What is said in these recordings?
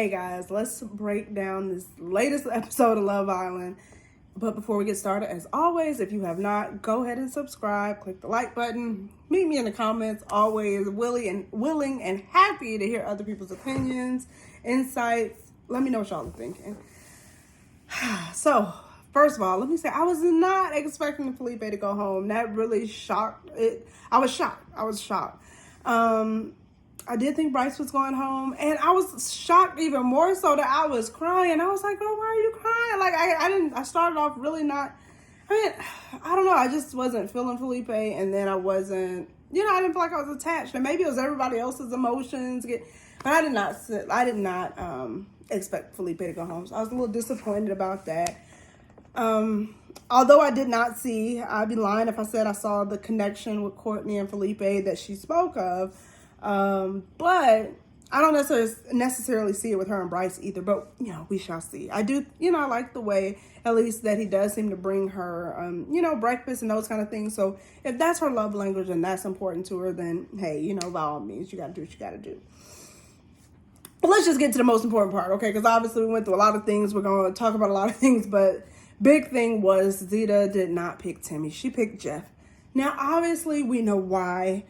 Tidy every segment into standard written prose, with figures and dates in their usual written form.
Hey guys, let's break down this latest episode of Love Island. But before we get started, as always, if you have not, go ahead and subscribe, click the like button, meet me in the comments, always willing and happy to hear other people's opinions, insights. Let me know what y'all are thinking. So, first of all, let me say, I was not expecting Felipe to go home. That really shocked it. I was shocked. I did think Bryce was going home, and I was shocked even more so that I was crying. I was like, "Oh, why are you crying?" Like I started off really not. I don't know. I just wasn't feeling Felipe, and then I wasn't. I didn't feel like I was attached, and maybe it was everybody else's emotions. But I did not. Expect Felipe to go home, so I was a little disappointed about that. Although I did not see, I'd be lying if I said I saw the connection with Courtney and Felipe that she spoke of. But I don't necessarily see it with her and Bryce either, but we shall see. I do, I like the way, at least, that he does seem to bring her, breakfast and those kind of things. So if that's her love language and that's important to her, then hey, by all means, you got to do what you got to do. But let's just get to the most important part, okay? Because obviously we went through a lot of things. We're going to talk about a lot of things, but big thing was Zeta did not pick Timmy. She picked Jeff. Now, obviously, we know why.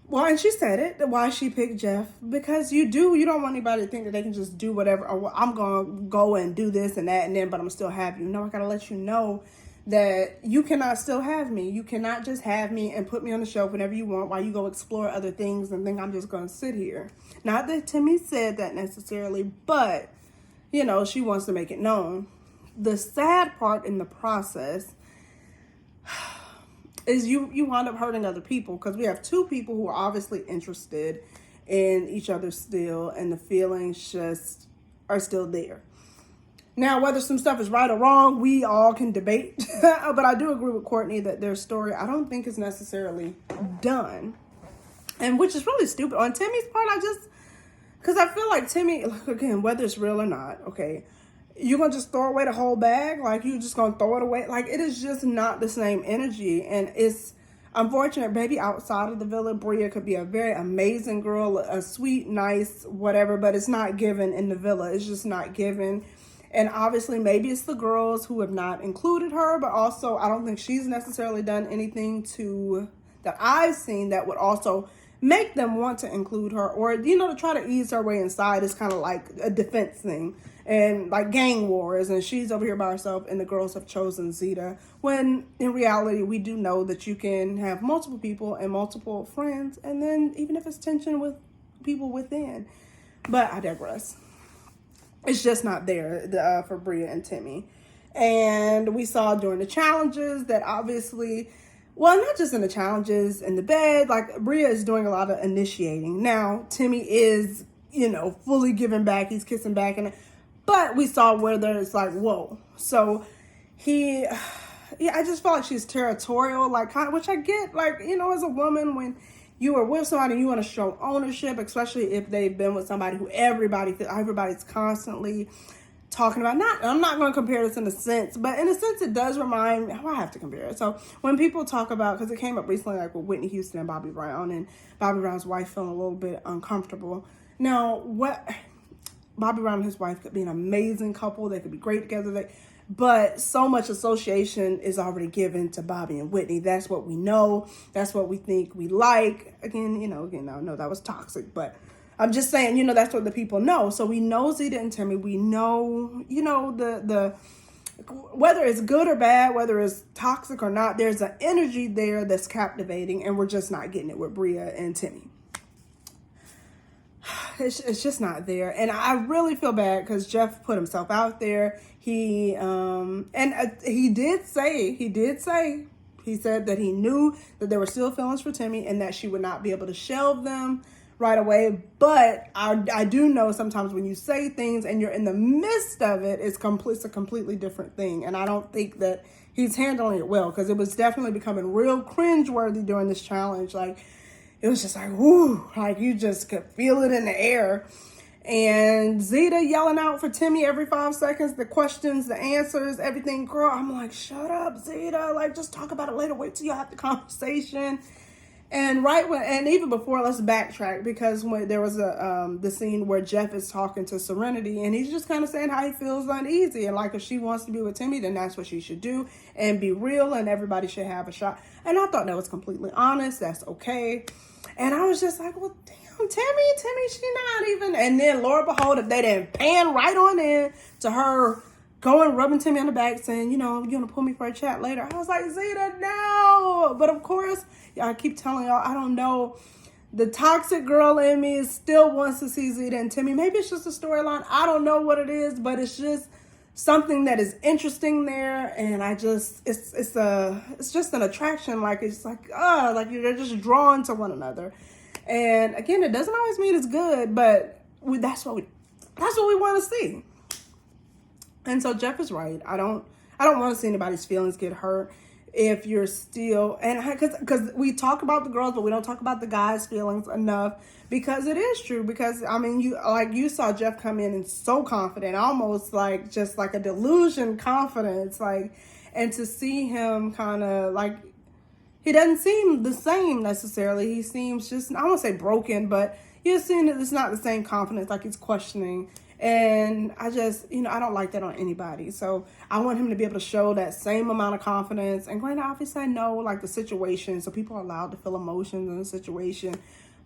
Well, and she said it, why she picked Jeff, because you don't want anybody to think that they can just do whatever, or well, I'm going to go and do this and that, and then, but I'm still have you. No, I got to let you know that you cannot still have me. You cannot just have me and put me on the shelf whenever you want while you go explore other things and think I'm just going to sit here. Not that Timmy said that necessarily, but, she wants to make it known. The sad part in the process is you wind up hurting other people, because we have two people who are obviously interested in each other still, and the feelings just are still there. Now, whether some stuff is right or wrong, we all can debate, but I do agree with Courtney that their story, I don't think, is necessarily done, and which is really stupid. On Timmy's part, because I feel like Timmy, again, whether it's real or not, okay, you're going to just throw away the whole bag? Like, you're just going to throw it away? Like, it is just not the same energy. And it's unfortunate. Maybe outside of the villa, Bria could be a very amazing girl, a sweet, nice, whatever, but it's not given in the villa. It's just not given. And obviously, maybe it's the girls who have not included her, but also I don't think she's necessarily done anything that I've seen that would also make them want to include her, or, to try to ease her way inside is kind of like a defense thing. And like gang wars, and she's over here by herself, and the girls have chosen Zeta. When in reality, we do know that you can have multiple people and multiple friends, and then even if it's tension with people within. But I digress. It's just not there for Bria and Timmy. And we saw during the challenges that obviously, well, not just in the challenges, in the bed, like Bria is doing a lot of initiating. Now, Timmy is, fully giving back. He's kissing back, but we saw where there's like, whoa. So I just felt like she's territorial, like, which I get, like, as a woman, when you are with somebody and you want to show ownership, especially if they've been with somebody who everybody's constantly talking about. I'm not going to compare this in a sense, but in a sense it does remind me. I have to compare it. So when people talk about, because it came up recently, like with Whitney Houston and Bobby Brown, and Bobby Brown's wife feeling a little bit uncomfortable. Now, Bobby Brown and his wife could be an amazing couple. They could be great together. But so much association is already given to Bobby and Whitney. That's what we know. That's what we think we like. Again, I know that was toxic, but I'm just saying, that's what the people know. So we know Zeta and Timmy. We know, the whether it's good or bad, whether it's toxic or not, there's an energy there that's captivating, and we're just not getting it with Bria and Timmy. It's just not there. And I really feel bad because Jeff put himself out there. He did say, he said that he knew that there were still feelings for Timmy and that she would not be able to shelve them right away. But I do know sometimes when you say things and you're in the midst of it, it's a completely different thing. And I don't think that he's handling it well, because it was definitely becoming real cringeworthy during this challenge. Like, it was just like, whoo, like you just could feel it in the air. And Zeta yelling out for Timmy every 5 seconds, the questions, the answers, everything. Girl, I'm like, shut up, Zeta. Like, just talk about it later. Wait till you have the conversation. And and even before, let's backtrack, because when there was the scene where Jeff is talking to Serenity, and he's just kind of saying how he feels uneasy, and like if she wants to be with Timmy, then that's what she should do, and be real, and everybody should have a shot. And I thought that was completely honest. That's okay. And I was just like, well, damn, Timmy, she not even. And then, Lord behold, if they didn't pan right on in to her going, rubbing Timmy on the back, saying, you gonna pull me for a chat later. I was like, Zeta, no. But of course, I keep telling y'all, I don't know. The toxic girl in me still wants to see Zeta and Timmy. Maybe it's just a storyline. I don't know what it is, but it's just something that is interesting there. And I just, it's just an attraction. Like, it's like they're just drawn to one another. And again, it doesn't always mean it's good, but that's what we want to see. And so Jeff is right. I don't want to see anybody's feelings get hurt if you're still, and because we talk about the girls, but we don't talk about the guys' feelings enough, because it is true. Because I mean, you saw Jeff come in and so confident, almost like just like a delusion confidence, like, and to see him kind of like, he doesn't seem the same necessarily. He seems just, I won't say broken, but you're seeing that it's not the same confidence, like he's questioning. And I just, I don't like that on anybody. So I want him to be able to show that same amount of confidence. And granted, obviously I know like the situation, so people are allowed to feel emotions in the situation.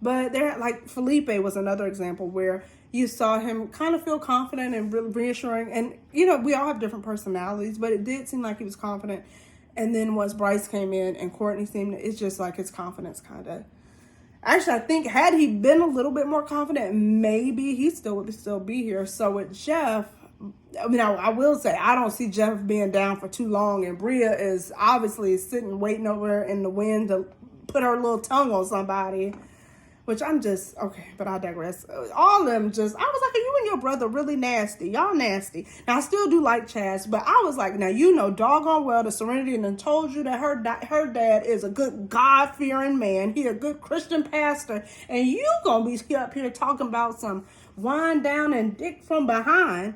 But there, like Felipe was another example where you saw him kind of feel confident and reassuring. And, we all have different personalities, but it did seem like he was confident. And then once Bryce came in and Courtney it's just like his confidence kind of, actually, I think had he been a little bit more confident, maybe he would still be here. So with Jeff, I mean, I will say, I don't see Jeff being down for too long. And Bria is obviously sitting, waiting over in the wind to put her little tongue on somebody. Which I'm just, okay, but I digress. All of them just, I was like, you and your brother really nasty. Y'all nasty. Now, I still do like Chaz, but I was like, now, doggone well, the Serenity and told you that her dad is a good God-fearing man. He a good Christian pastor. And you gonna be up here talking about some wind down and dick from behind.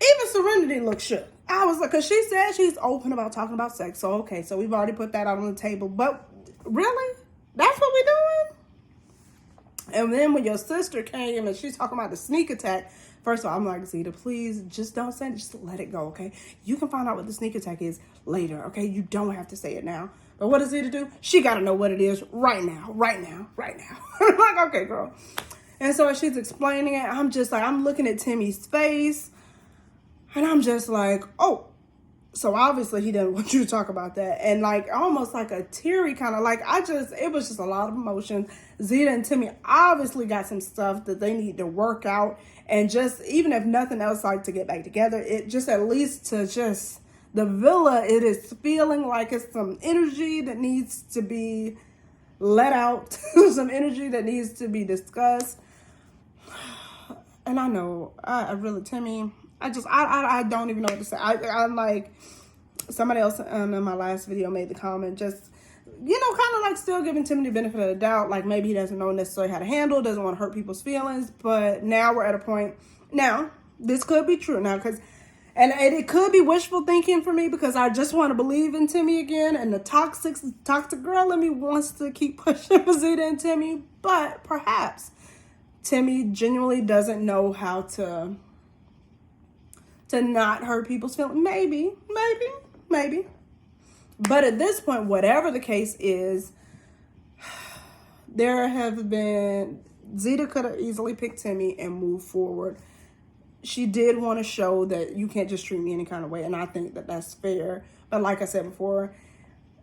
Even Serenity looked shook. I was like, because she said she's open about talking about sex. So, okay, so we've already put that out on the table. But really? That's what we're doing? And then when your sister came and she's talking about the sneak attack, first of all, I'm like, Zeta, please just don't say it. Just let it go, okay? You can find out what the sneak attack is later, okay? You don't have to say it now. But what does Zeta do? She got to know what it is right now. I'm like, okay, girl. And so as she's explaining it, I'm just like, I'm looking at Timmy's face. And I'm just like, oh. So obviously he didn't want you to talk about that. And like almost like a teary kind of like, it was just a lot of emotions. Zeta and Timmy obviously got some stuff that they need to work out. And just, even if nothing else, like to get back together, it just at least to just, the villa, it is feeling like it's some energy that needs to be let out. Some energy that needs to be discussed. And I know, I really, Timmy, I don't even know what to say. I'm like, somebody else in my last video made the comment, just, kind of like still giving Timmy the benefit of the doubt. Like maybe he doesn't know necessarily how to handle, doesn't want to hurt people's feelings. But now we're at a point, now, this could be true now, and it could be wishful thinking for me, because I just want to believe in Timmy again. And the toxic girl in me wants to keep pushing for Zeta and Timmy. But perhaps Timmy genuinely doesn't know how to not hurt people's feelings. Maybe. But at this point, whatever the case is, Zeta could have easily picked Timmy and moved forward. She did want to show that you can't just treat me any kind of way, and I think that that's fair. But like I said before,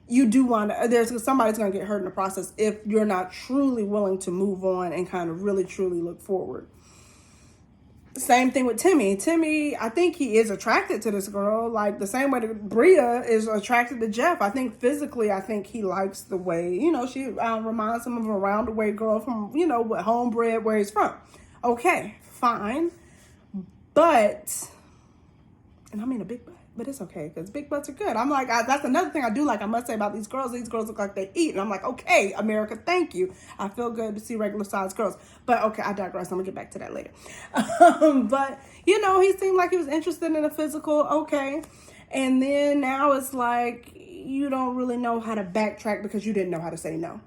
you do want to, somebody's going to get hurt in the process if you're not truly willing to move on and kind of really, truly look forward. Same thing with Timmy. Timmy, I think he is attracted to this girl, like the same way that Bria is attracted to Jeff. I think physically, he likes the way, she reminds him of a round-the-way girl from, with homebred, where he's from. Okay, fine. But, and I mean a big butt, but it's okay, because big butts are good. I'm like, that's another thing I do like, I must say, about these girls. These girls look like they eat. And I'm like, okay, America, thank you. I feel good to see regular sized girls. But okay, I digress. I'm gonna get back to that later. But, he seemed like he was interested in a physical. Okay. And then now it's like, you don't really know how to backtrack because you didn't know how to say no.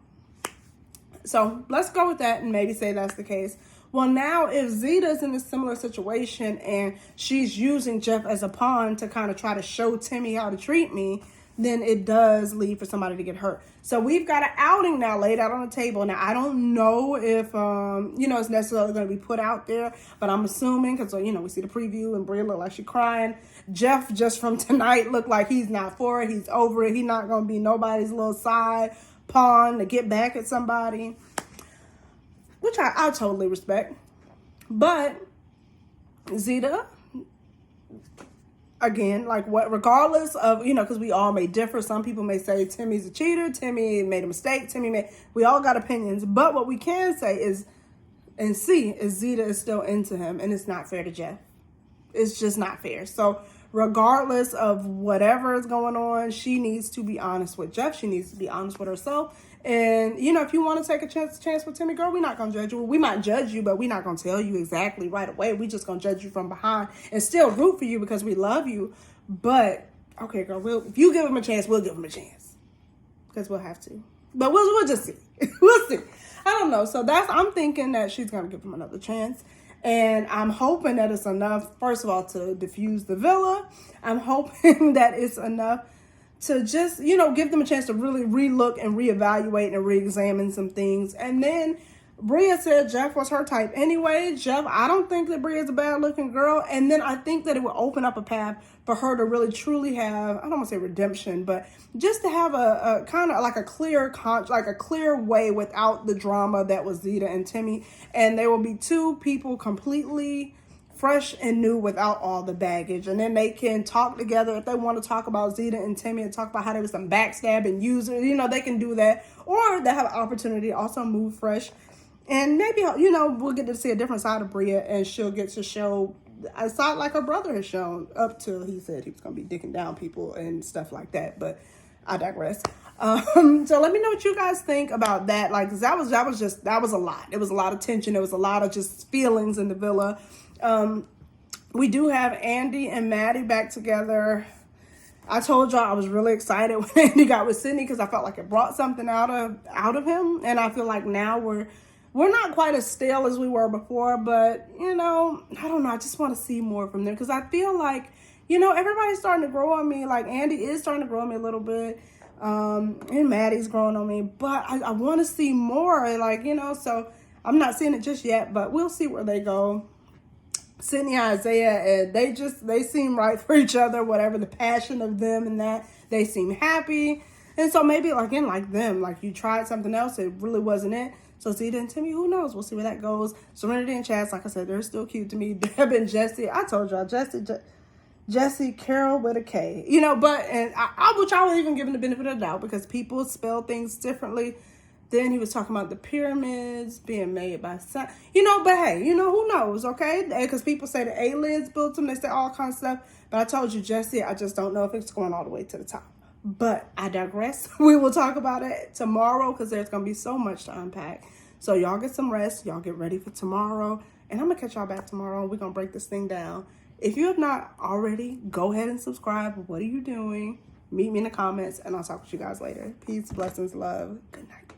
So let's go with that and maybe say that's the case. Well, now if Zeta's in a similar situation and she's using Jeff as a pawn to kind of try to show Timmy how to treat me, then it does lead for somebody to get hurt. So we've got an outing now laid out on the table. Now, I don't know if, it's necessarily going to be put out there, but I'm assuming because, we see the preview and Bria look like she's crying. Jeff, just from tonight, looked like he's not for it. He's over it. He's not going to be nobody's little side pawn to get back at somebody, which I totally respect. But Zeta, again, regardless of, because we all may differ. Some people may say Timmy's a cheater. Timmy made a mistake. We all got opinions. But what we can say is Zeta is still into him, and it's not fair to Jeff. It's just not fair. So regardless of whatever is going on, she needs to be honest with Jeff. She needs to be honest with herself. And, if you want to take a chance with Timmy, girl, we're not going to judge you. We might judge you, but we're not going to tell you exactly right away. We're just going to judge you from behind and still root for you because we love you. But, okay, girl, if you give him a chance, we'll give him a chance. Because we'll have to. But we'll just see. We'll see. I don't know. So I'm thinking that she's going to give him another chance. And I'm hoping that it's enough, first of all, to diffuse the villa. I'm hoping that it's enough to just, give them a chance to really relook and reevaluate and reexamine some things. And then Bria said Jeff was her type anyway. Jeff, I don't think that Bria's a bad looking girl. And then I think that it will open up a path for her to really truly have, I don't want to say redemption, but just to have a kind of like a clear way without the drama that was Zeta and Timmy. And they will be two people completely fresh and new without all the baggage. And then they can talk together if they want to talk about Zeta and Timmy and talk about how there was some backstabbing users. They can do that. Or they have an opportunity to also move fresh. And maybe, we'll get to see a different side of Bria, and she'll get to show a side like her brother has shown up till he said he was going to be dicking down people and stuff like that. But I digress. So let me know what you guys think about that. That was a lot. It was a lot of tension. It was a lot of just feelings in the villa. We do have Andy and Mady back together. I told y'all I was really excited when Andy got with Sydney because I felt like it brought something out of him. And I feel like now we're not quite as stale as we were before, but, I don't know. I just want to see more from them because I feel like, everybody's starting to grow on me. Like, Andy is starting to grow on me a little bit, and Maddie's growing on me, but I want to see more, so I'm not seeing it just yet, but we'll see where they go. Sydney and Isaiah, and they seem right for each other, whatever the passion of them and that, they seem happy. And so maybe, again, like them, like you tried something else, it really wasn't it. So Zeta and Timmy, who knows? We'll see where that goes. Serenity and Chaz, like I said, they're still cute to me. Deb and Jesse, I told y'all, Jesse Carol with a K. But, and I which I was even given the benefit of the doubt because people spell things differently. Then he was talking about the pyramids being made by sun. But hey, who knows, okay? Because people say the aliens built them. They say all kinds of stuff. But I told you, Jesse, I just don't know if it's going all the way to the top. But I digress. We will talk about it tomorrow because there's going to be so much to unpack. So y'all get some rest. Y'all get ready for tomorrow. And I'm going to catch y'all back tomorrow. We're going to break this thing down. If you have not already, go ahead and subscribe. What are you doing? Meet me in the comments, and I'll talk with you guys later. Peace, blessings, love. Good night.